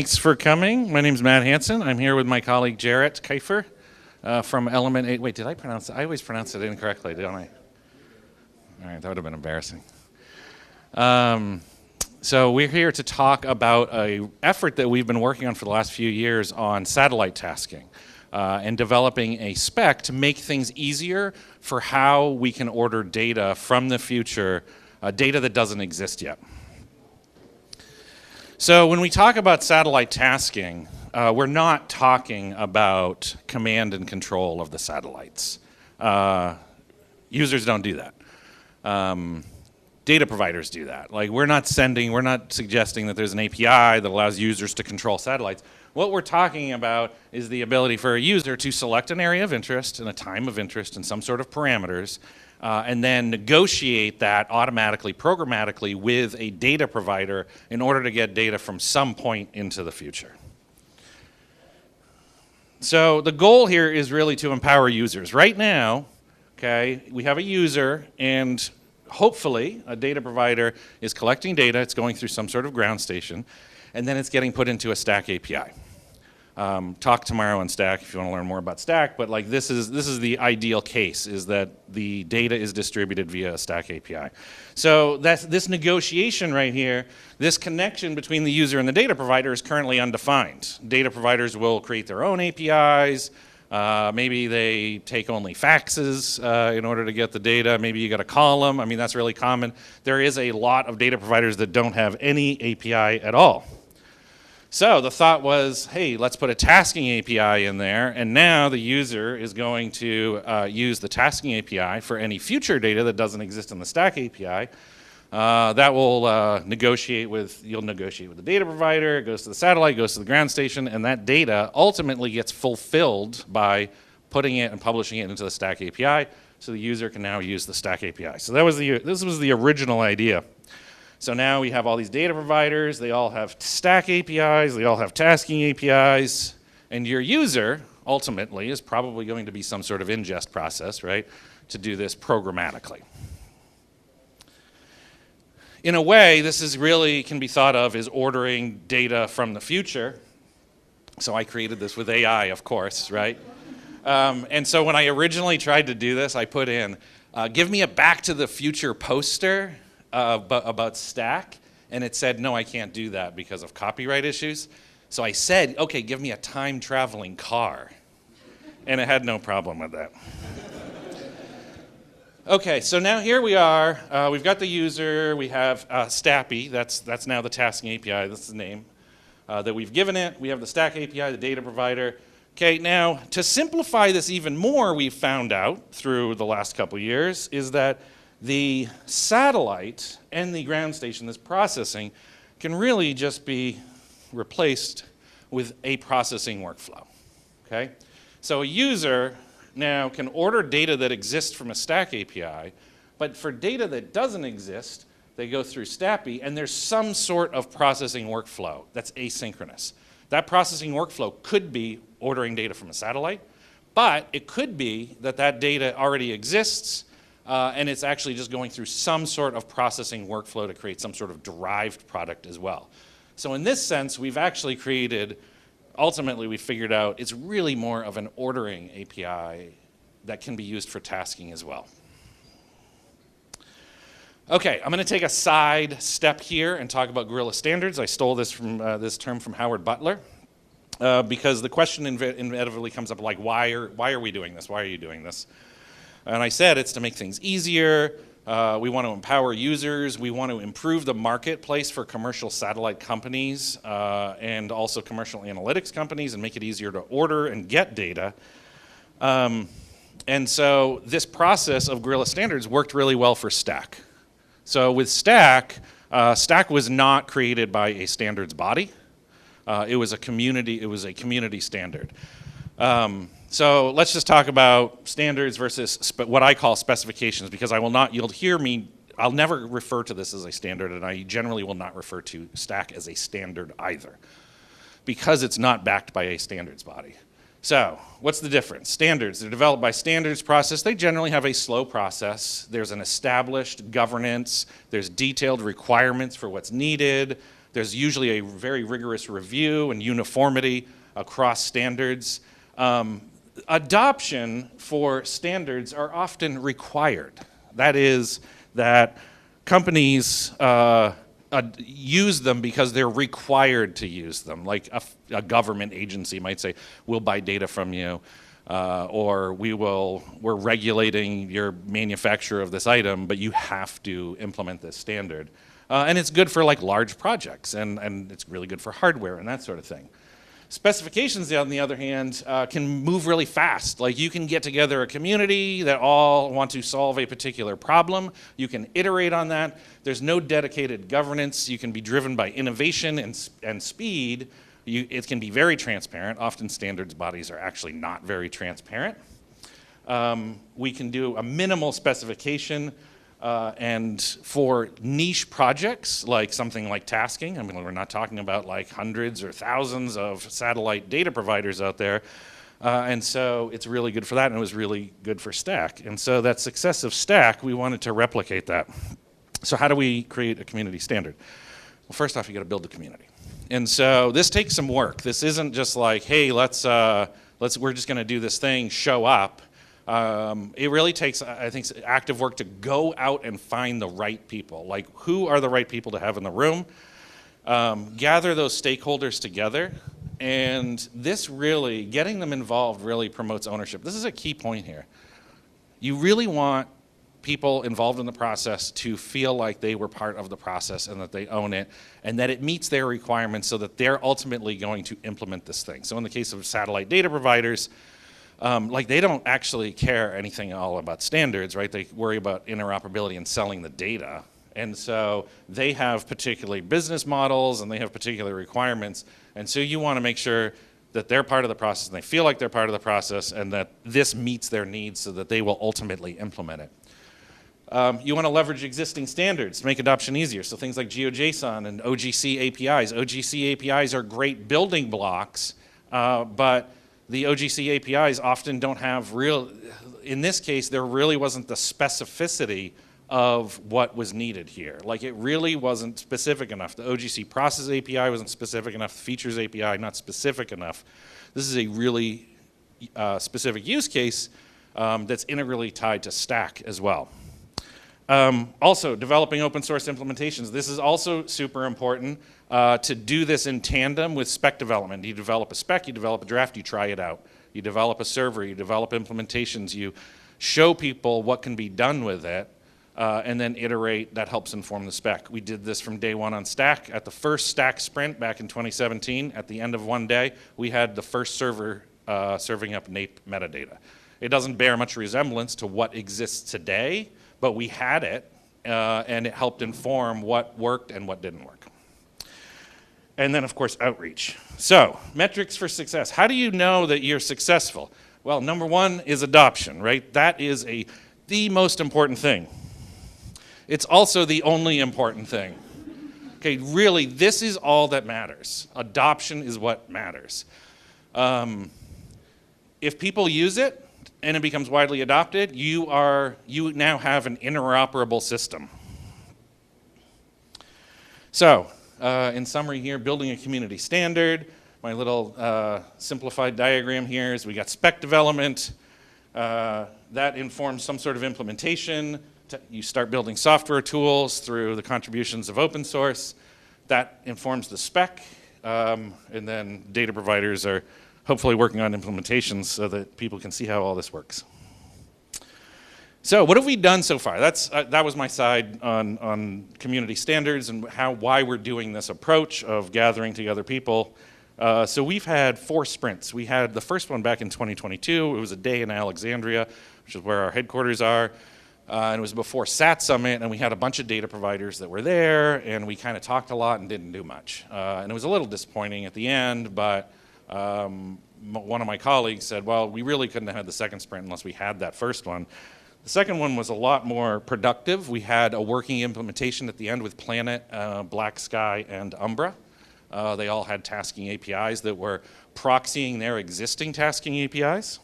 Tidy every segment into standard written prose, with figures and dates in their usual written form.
Thanks for coming. My name is Matt Hanson. I'm here with my colleague Jarrett Keifer from Element 8. Wait, did I pronounce it? I always pronounce it incorrectly, don't I? All right, that would have been embarrassing. So we're here to talk about an effort that we've been working on for the last few years on satellite tasking and developing a spec to make things easier for how we can order data from the future, data that doesn't exist yet. So when we talk about satellite tasking, we're not talking about command and control of the satellites. Users don't do that. Data providers do that. Like we're not suggesting that there's an API that allows users to control satellites. What we're talking about is the ability for a user to select an area of interest and a time of interest and some sort of parameters, and then negotiate that automatically, programmatically with a data provider in order to get data from some point into the future. So the goal here is really to empower users. Right now, okay, we have a user and hopefully a data provider is collecting data, it's going through some sort of ground station, and then it's getting put into a STAC API. Talk tomorrow on STAC if you want to learn more about STAC, but like this is the ideal case, is that the data is distributed via a STAC API. So this negotiation right here, this connection between the user and the data provider is currently undefined. Data providers will create their own APIs. Maybe they take only faxes in order to get the data. Maybe you got to call them. I mean, that's really common. There is a lot of data providers that don't have any API at all. So the thought was, hey, let's put a tasking API in there, and now the user is going to use the tasking API for any future data that doesn't exist in the STAC API. That will you'll negotiate with the data provider, it goes to the satellite, goes to the ground station, and that data ultimately gets fulfilled by putting it and publishing it into the STAC API, so the user can now use the STAC API. So this was the original idea. So now we have all these data providers, they all have STAC APIs, they all have tasking APIs, and your user ultimately is probably going to be some sort of ingest process, right, to do this programmatically. In a way, this is really can be thought of as ordering data from the future. So I created this with AI, of course, right? And so when I originally tried to do this, I put in, give me a Back to the Future poster about STAC, and it said, no, I can't do that because of copyright issues. So I said, okay, give me a time-traveling car. And it had no problem with that. Okay, so now here we are. We've got the user. We have STAPI. That's now the tasking API. That's the name that we've given it. We have the STAC API, the data provider. Okay, now to simplify this even more, we've found out through the last couple of years is that the satellite and the ground station, this processing, can really just be replaced with a processing workflow. Okay, so a user now can order data that exists from a STAC API, but for data that doesn't exist, they go through STAPI, and there's some sort of processing workflow that's asynchronous. That processing workflow could be ordering data from a satellite, but it could be that that data already exists, and it's actually just going through some sort of processing workflow to create some sort of derived product as well. So in this sense, we've actually created, ultimately we figured out it's really more of an ordering API that can be used for tasking as well. Okay, I'm going to take a side step here and talk about Gorilla Standards. I stole this from this term from Howard Butler because the question inevitably comes up like, why are we doing this? Why are you doing this? And I said it's to make things easier. We want to empower users. We want to improve the marketplace for commercial satellite companies and also commercial analytics companies and make it easier to order and get data. And so this process of Gorilla Standards worked really well for STAC. So with STAC, STAC was not created by a standards body. It was a community standard. So let's just talk about standards versus what I call specifications, because you'll hear me, I'll never refer to this as a standard, and I generally will not refer to STAC as a standard either, because it's not backed by a standards body. So what's the difference? Standards, they're developed by standards process. They generally have a slow process. There's an established governance. There's detailed requirements for what's needed. There's usually a very rigorous review and uniformity across standards. Adoption for standards are often required. That is, that companies use them because they're required to use them. Like a government agency might say, we'll buy data from you, or we're regulating your manufacturer of this item, but you have to implement this standard. And it's good for like large projects, and it's really good for hardware and that sort of thing. Specifications, on the other hand, can move really fast. Like you can get together a community that all want to solve a particular problem. You can iterate on that. There's no dedicated governance. You can be driven by innovation and speed. It can be very transparent. Often standards bodies are actually not very transparent. We can do a minimal specification. And for niche projects, like something like tasking, I mean, we're not talking about like hundreds or thousands of satellite data providers out there. And so it's really good for that, and it was really good for STAC. And so that success of STAC, we wanted to replicate that. So how do we create a community standard? Well, first off, you got to build the community. And so this takes some work. This isn't just like, hey, we're just going to do this thing, show up. It really takes, I think, active work to go out and find the right people. Like, who are the right people to have in the room? Gather those stakeholders together. And this really, getting them involved really promotes ownership. This is a key point here. You really want people involved in the process to feel like they were part of the process and that they own it and that it meets their requirements so that they're ultimately going to implement this thing. So in the case of satellite data providers, they don't actually care anything at all about standards, right? They worry about interoperability and selling the data. And so they have particular business models and they have particular requirements. And so you want to make sure that they're part of the process and they feel like they're part of the process and that this meets their needs so that they will ultimately implement it. You want to leverage existing standards to make adoption easier. So things like GeoJSON and OGC APIs. OGC APIs are great building blocks, but the OGC APIs often don't have in this case, there really wasn't the specificity of what was needed here. Like it really wasn't specific enough. The OGC process API wasn't specific enough. The features API, not specific enough. This is a really specific use case that's integrally tied to STAC as well. Also, developing open source implementations. This is also super important to do this in tandem with spec development. You develop a spec, you develop a draft, you try it out. You develop a server, you develop implementations, you show people what can be done with it, and then iterate. That helps inform the spec. We did this from day one on STAC. At the first STAC sprint back in 2017, at the end of one day, we had the first server serving up NAPE metadata. It doesn't bear much resemblance to what exists today, but we had it, and it helped inform what worked and what didn't work. And then, of course, outreach. So, metrics for success. How do you know that you're successful? Well, number one is adoption, right? That is the most important thing. It's also the only important thing. Okay, really, this is all that matters. Adoption is what matters. If people use it, and it becomes widely adopted, you now have an interoperable system. So, in summary here, building a community standard. My little simplified diagram here is we got spec development. That informs some sort of implementation. You start building software tools through the contributions of open source. That informs the spec, and then data providers are hopefully working on implementations so that people can see how all this works. So what have we done so far? That was my side on community standards and why we're doing this approach of gathering together people. So we've had 4 sprints. We had the first one back in 2022. It was a day in Alexandria, which is where our headquarters are. And it was before SAT Summit, and we had a bunch of data providers that were there, and we kind of talked a lot and didn't do much. And it was a little disappointing at the end, but one of my colleagues said, well, we really couldn't have had the second sprint unless we had that first one. The second one was a lot more productive. We had a working implementation at the end with Planet, Black Sky, and Umbra. They all had tasking APIs that were proxying their existing tasking APIs.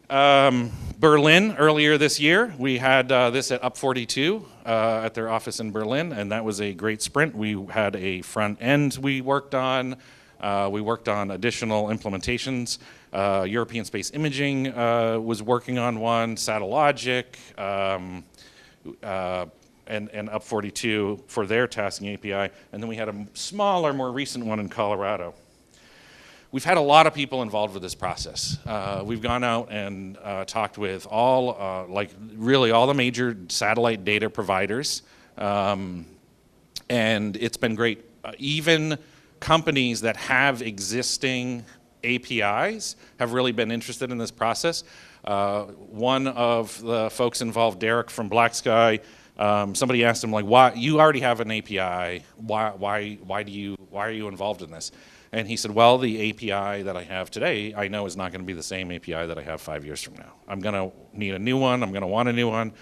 Berlin earlier this year. We had this at Up42 at their office in Berlin, and that was a great sprint. We had a front end we worked on. We worked on additional implementations. European Space Imaging was working on one, Satellogic, and Up42 for their tasking API. And then we had a smaller, more recent one in Colorado. We've had a lot of people involved with this process. We've gone out and talked with all, really all the major satellite data providers, and it's been great. Even companies that have existing APIs have really been interested in this process. One of the folks involved, Derek from Black Sky, somebody asked him, like, why you already have an API? Why are you involved in this? And he said, well, the API that I have today, I know is not going to be the same API that I have 5 years from now. I'm going to need a new one. I'm going to want a new one.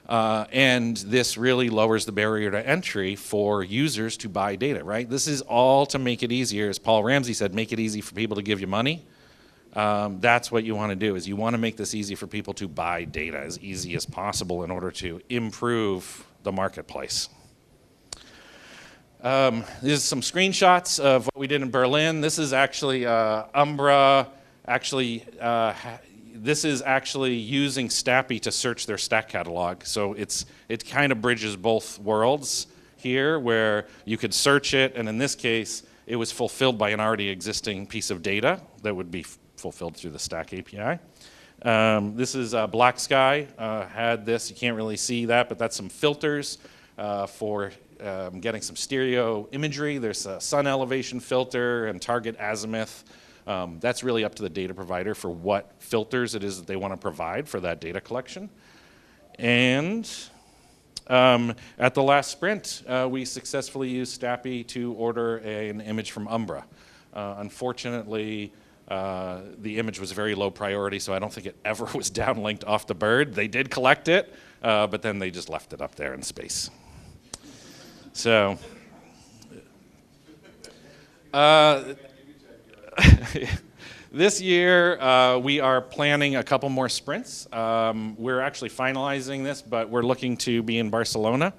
And this really lowers the barrier to entry for users to buy data, right? This is all to make it easier. As Paul Ramsey said, make it easy for people to give you money. That's what you want to do, is you want to make this easy for people to buy data as easy as possible in order to improve the marketplace. These are some screenshots of what we did in Berlin. This is actually Umbra. This is actually using STAPI to search their STAC catalog. So it kind of bridges both worlds here, where you could search it, and in this case, it was fulfilled by an already existing piece of data that would be fulfilled through the STAC API. This is Black Sky had this. You can't really see that, but that's some filters for getting some stereo imagery. There's a sun elevation filter and target azimuth. That's really up to the data provider for what filters it is that they want to provide for that data collection. And at the last sprint, we successfully used STAPI to order an image from Umbra. Unfortunately, the image was very low priority, so I don't think it ever was downlinked off the bird. They did collect it, but then they just left it up there in space. So, this year we are planning a couple more sprints. We're actually finalizing this, but we're looking to be in Barcelona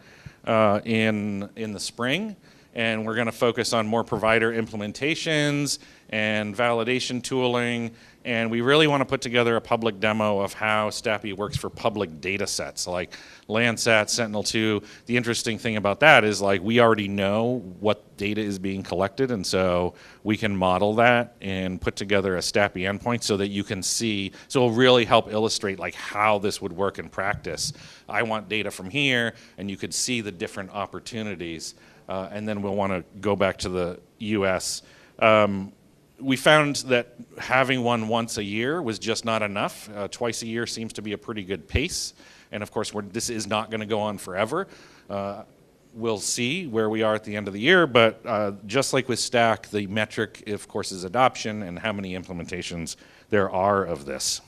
in the spring, and we're going to focus on more provider implementations and validation tooling. And we really want to put together a public demo of how STAPI works for public data sets like Landsat, Sentinel-2. The interesting thing about that is, like, we already know what data is being collected, and so we can model that and put together a STAPI endpoint so that you can see. So it'll really help illustrate, like, how this would work in practice. I want data from here, and you could see the different opportunities. And then we'll want to go back to the US. We found that having one once a year was just not enough. Twice a year seems to be a pretty good pace. And of course, this is not going to go on forever. We'll see where we are at the end of the year, but just like with STAC, the metric, of course, is adoption and how many implementations there are of this.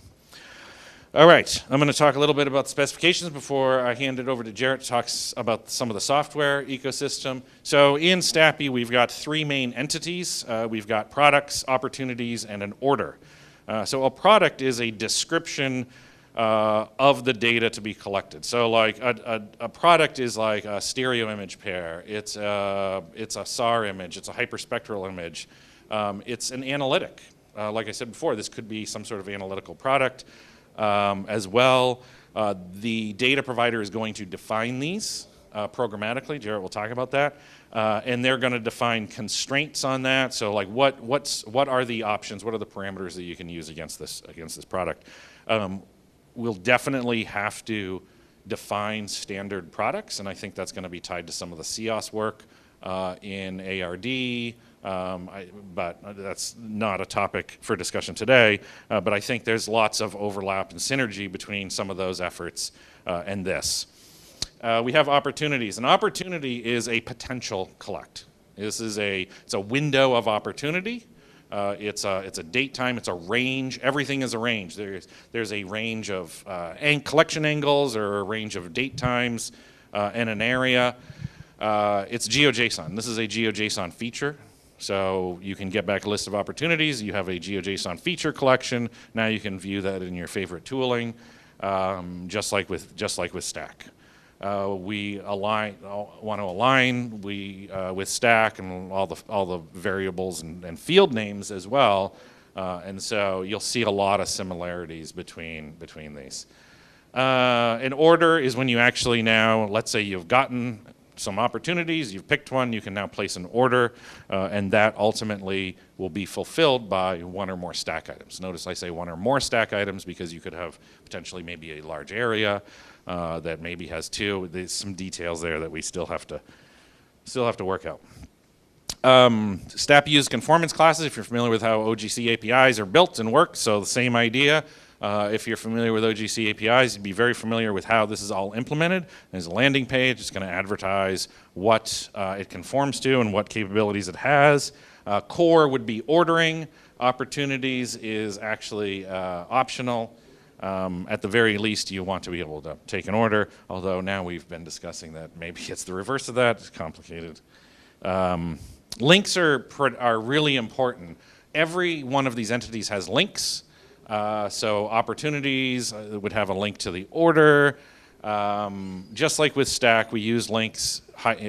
All right, I'm going to talk a little bit about specifications before I hand it over to Jarrett to talk about some of the software ecosystem. So in STAPI, we've got three main entities. We've got products, opportunities, and an order. So a product is a description of the data to be collected. So like a product is like a stereo image pair. It's a SAR image. It's a hyperspectral image. It's an analytic. Like I said before, this could be some sort of analytical product. As well, the data provider is going to define these programmatically. Jarrett will talk about that, and they're going to define constraints on that. So, like, what are the options? What are the parameters that you can use against this product? We'll definitely have to define standard products, and I think that's going to be tied to some of the CIOS work in ARD. But that's not a topic for discussion today. But I think there's lots of overlap and synergy between some of those efforts and this. We have opportunities. An opportunity is a potential collect. It's a window of opportunity. It's a date time. It's a range. Everything is a range. There's a range of collection angles or a range of date times in an area. It's GeoJSON. This is a GeoJSON feature. So you can get back a list of opportunities. You have a GeoJSON feature collection. Now you can view that in your favorite tooling, just like with STAC. We want to align with STAC and all the variables and field names as well. And so you'll see a lot of similarities between these. An order is when you actually now, let's say you've gotten some opportunities, you've picked one, you can now place an order, and that ultimately will be fulfilled by one or more STAC items. Notice I say one or more STAC items because you could have potentially maybe a large area that maybe has two. There's some details there that we still have to work out. STAP uses conformance classes, if you're familiar with how OGC APIs are built and work, so the same idea. If you're familiar with OGC APIs, you'd be very familiar with how this is all implemented. There's a landing page. It's going to advertise what it conforms to and what capabilities it has. Core would be ordering. Opportunities is actually optional. At the very least, you want to be able to take an order, although now we've been discussing that maybe it's the reverse of that. It's complicated. Links are really important. Every one of these entities has links. So opportunities would have a link to the order. Just like with STAC, we use links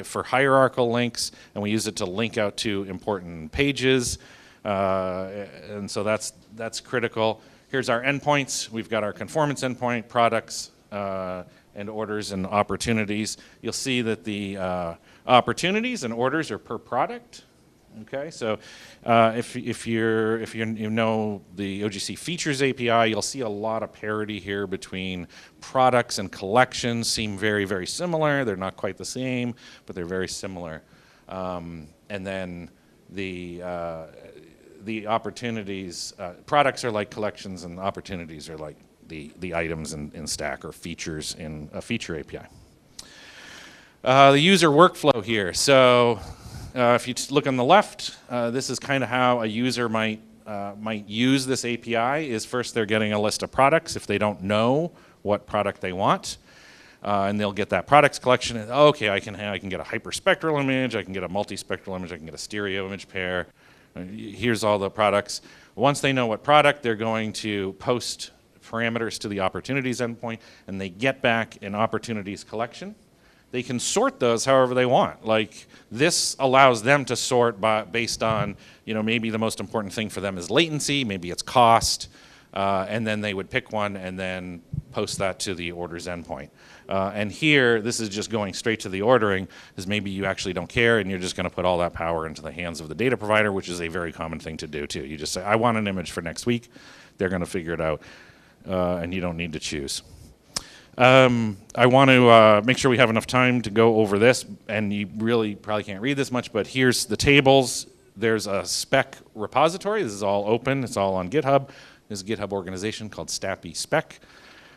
for hierarchical links, and we use it to link out to important pages. And so that's critical. Here's our endpoints. We've got our conformance endpoint, products, and orders and opportunities. You'll see that the opportunities and orders are per product. Okay, so if you know the OGC features API, you'll see a lot of parity here between products and collections. Seem very, very similar. They're not quite the same, but they're very similar. And then the opportunities, products are like collections, and opportunities are like the items in STAC or features in a feature API. The user workflow here. So if you look on the left, this is kind of how a user might use this API. Is first they're getting a list of products if they don't know what product they want, and they'll get that products collection. And, okay, I can get a hyperspectral image, I can get a multispectral image, I can get a stereo image pair. Here's all the products. Once they know what product, they're going to post parameters to the opportunities endpoint, and they get back an opportunities collection. They can sort those however they want. Like this allows them to sort based on, maybe the most important thing for them is latency, maybe it's cost, and then they would pick one and then post that to the orders endpoint. And here, this is just going straight to the ordering, because maybe you actually don't care and you're just going to put all that power into the hands of the data provider, which is a very common thing to do too. You just say, I want an image for next week. They're going to figure it out, and you don't need to choose. I want to make sure we have enough time to go over this, and you really probably can't read this much, but here's the tables. There's a spec repository. This is all open. It's all on GitHub. There's a GitHub organization called STAPI Spec.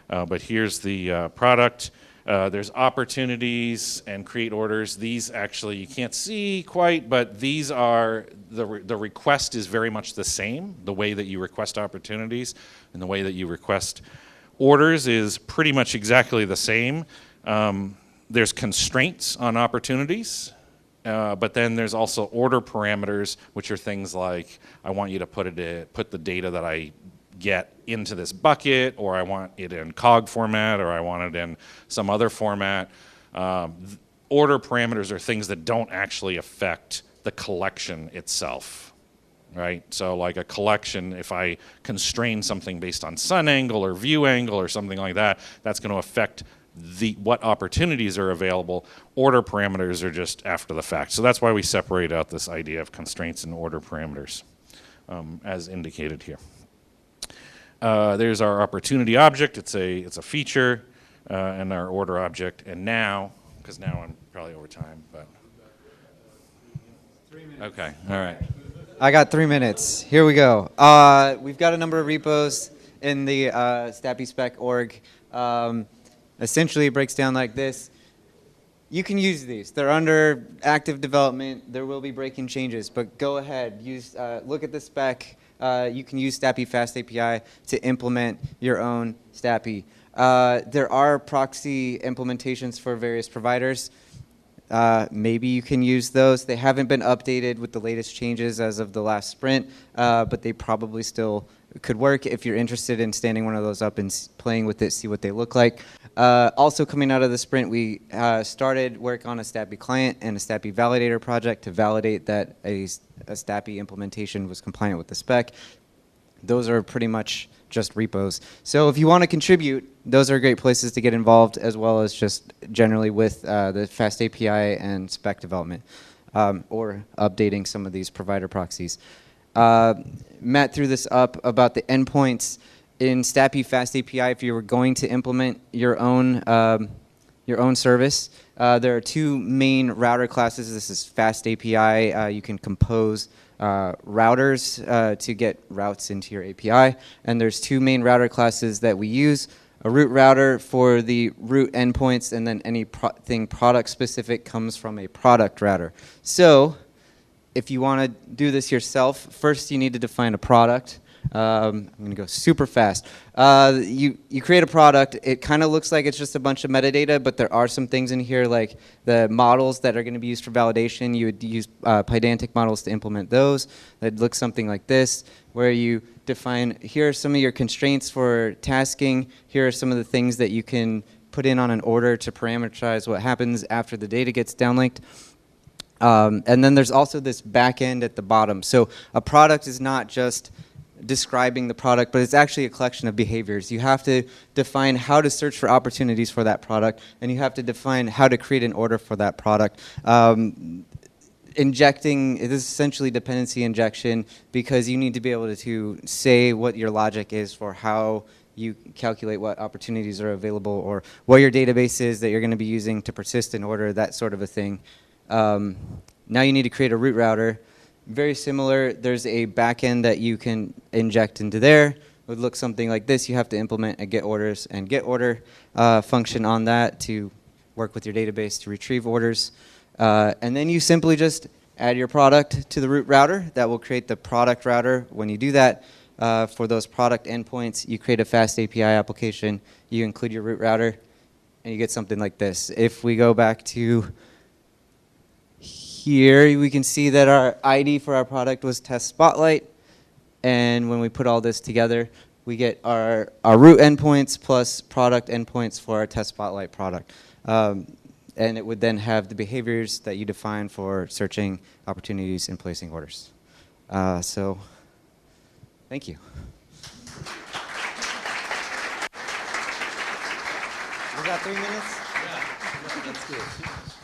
But here's the product. There's opportunities and create orders. These actually you can't see quite, but these are, the request is very much the same. The way that you request opportunities and the way that you request orders is pretty much exactly the same. There's constraints on opportunities, but then there's also order parameters, which are things like, I want you to put the data that I get into this bucket, or I want it in COG format, or I want it in some other format. Order parameters are things that don't actually affect the collection itself. Right, so like a collection, if I constrain something based on sun angle or view angle or something like that, that's going to affect what opportunities are available. Order parameters are just after the fact. So that's why we separate out this idea of constraints and order parameters, as indicated here. There's our opportunity object. It's a feature, and our order object. And now, because now I'm probably over time, but 3 minutes. Okay, all right. I got 3 minutes. Here we go. We've got a number of repos in the STAPI Spec org. Essentially, it breaks down like this. You can use these. They're under active development. There will be breaking changes, but go ahead. Look at the spec. You can use STAPI Fast API to implement your own STAPI. There are proxy implementations for various providers. maybe you can use those. They haven't been updated with the latest changes as of the last sprint, but they probably still could work if you're interested in standing one of those up and playing with it, see what they look like. Also coming out of the sprint, we started work on a STAPI client and a STAPI validator project to validate that a STAPI implementation was compliant with the spec. Those are pretty much just repos. So if you want to contribute, those are great places to get involved, as well as just generally with the FAST API and spec development, or updating some of these provider proxies. Matt threw this up about the endpoints in STAPI Fast API. If you were going to implement your own service, there are two main router classes. This is Fast API. You can compose routers to get routes into your API, and there's two main router classes that we use: a root router for the root endpoints, and then anything product specific comes from a product router. So if you want to do this yourself, first you need to define a product. I'm going to go super fast. You create a product. It kind of looks like it's just a bunch of metadata, but there are some things in here like the models that are going to be used for validation. You would use Pydantic models to implement those. That looks something like this, where you define, here are some of your constraints for tasking. Here are some of the things that you can put in on an order to parameterize what happens after the data gets downlinked. And then there's also this back end at the bottom. So a product is not just describing the product, but it's actually a collection of behaviors. You have to define how to search for opportunities for that product, and you have to define how to create an order for that product. Injecting, it is essentially dependency injection, because you need to be able to say what your logic is for how you calculate what opportunities are available, or what your database is that you're going to be using to persist an order, that sort of a thing. Now you need to create a root router. Very similar, there's a backend that you can inject into there. It would look something like this. You have to implement a get orders and get order function on that to work with your database to retrieve orders. And then you simply just add your product to the root router. That will create the product router. When you do that, for those product endpoints, you create a fast API application. You include your root router, and you get something like this. If we go back to here, we can see that our ID for our product was test spotlight, and when we put all this together, we get our root endpoints plus product endpoints for our test spotlight product. And it would then have the behaviors that you define for searching opportunities and placing orders. So thank you. We got 3 minutes? Yeah. That's good.